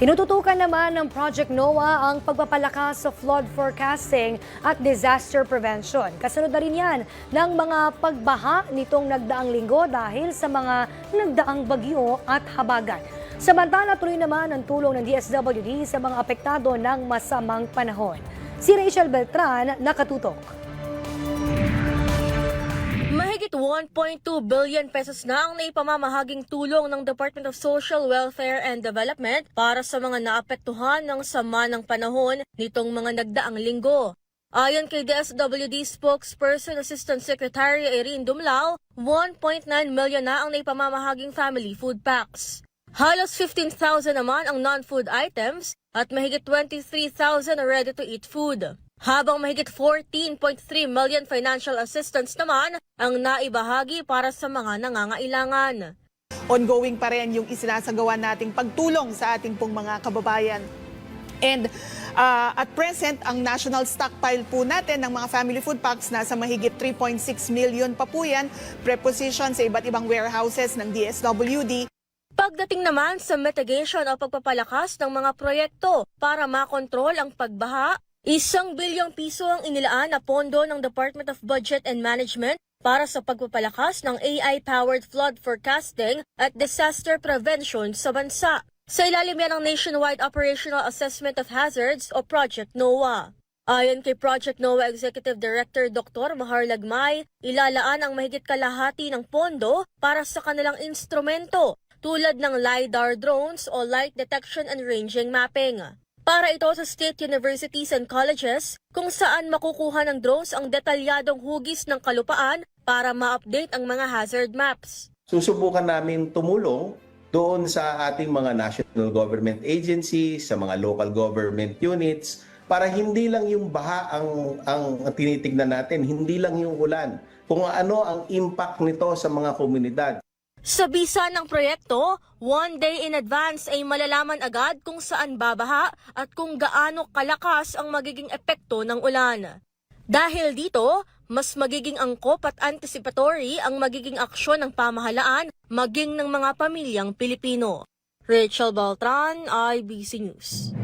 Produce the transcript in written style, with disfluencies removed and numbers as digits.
Tinututukan naman ng Project NOAA ang pagpapalakas sa flood forecasting at disaster prevention. Kasunod na rin yan ng mga pagbaha nitong nagdaang linggo dahil sa mga nagdaang bagyo at habagat. Samantala, tuloy naman ang tulong ng DSWD sa mga apektado ng masamang panahon. Si Rachel Beltran, nakatutok. Mahigit 1.2 billion pesos na ang naipamamahaging tulong ng Department of Social Welfare and Development para sa mga naapektuhan ng sama ng panahon nitong mga nagdaang linggo. Ayon kay DSWD spokesperson Assistant Secretary Irene Dumlao, 1.9 million na ang naipamamahaging family food packs. Halos 15,000 naman ang non-food items at mahigit 23,000 ready-to-eat food. Habang mahigit 14.3 million financial assistance naman ang naibahagi para sa mga nangangailangan. Ongoing pa rin yung isinasagawa nating pagtulong sa ating pong mga kababayan. And at present, ang national stockpile po natin ng mga family food packs nasa mahigit 3.6 million pa po yan, preposition sa iba't ibang warehouses ng DSWD. Pagdating naman sa mitigation o pagpapalakas ng mga proyekto para makontrol ang pagbaha, 1 bilyong piso ang inilaan na pondo ng Department of Budget and Management para sa pagpapalakas ng AI-powered flood forecasting at disaster prevention sa bansa. Sa ilalim yan ng Nationwide Operational Assessment of Hazards o Project NOAA. Ayon kay Project NOAA Executive Director Dr. Mahar Lagmay, ilalaan ang mahigit kalahati ng pondo para sa kanilang instrumento tulad ng LiDAR drones o Light Detection and Ranging Mapping. Para ito sa state universities and colleges kung saan makukuha ng drones ang detalyadong hugis ng kalupaan para ma-update ang mga hazard maps. Susubukan namin tumulong doon sa ating mga national government agencies, sa mga local government units, para hindi lang yung baha ang tinitignan natin, hindi lang yung ulan, kung ano ang impact nito sa mga komunidad. Sa bisa ng proyekto, 1 day in advance ay malalaman agad kung saan babaha at kung gaano kalakas ang magiging epekto ng ulan. Dahil dito, mas magiging angkop at anticipatory ang magiging aksyon ng pamahalaan maging ng mga pamilyang Pilipino. Rachel Beltran, IBC News.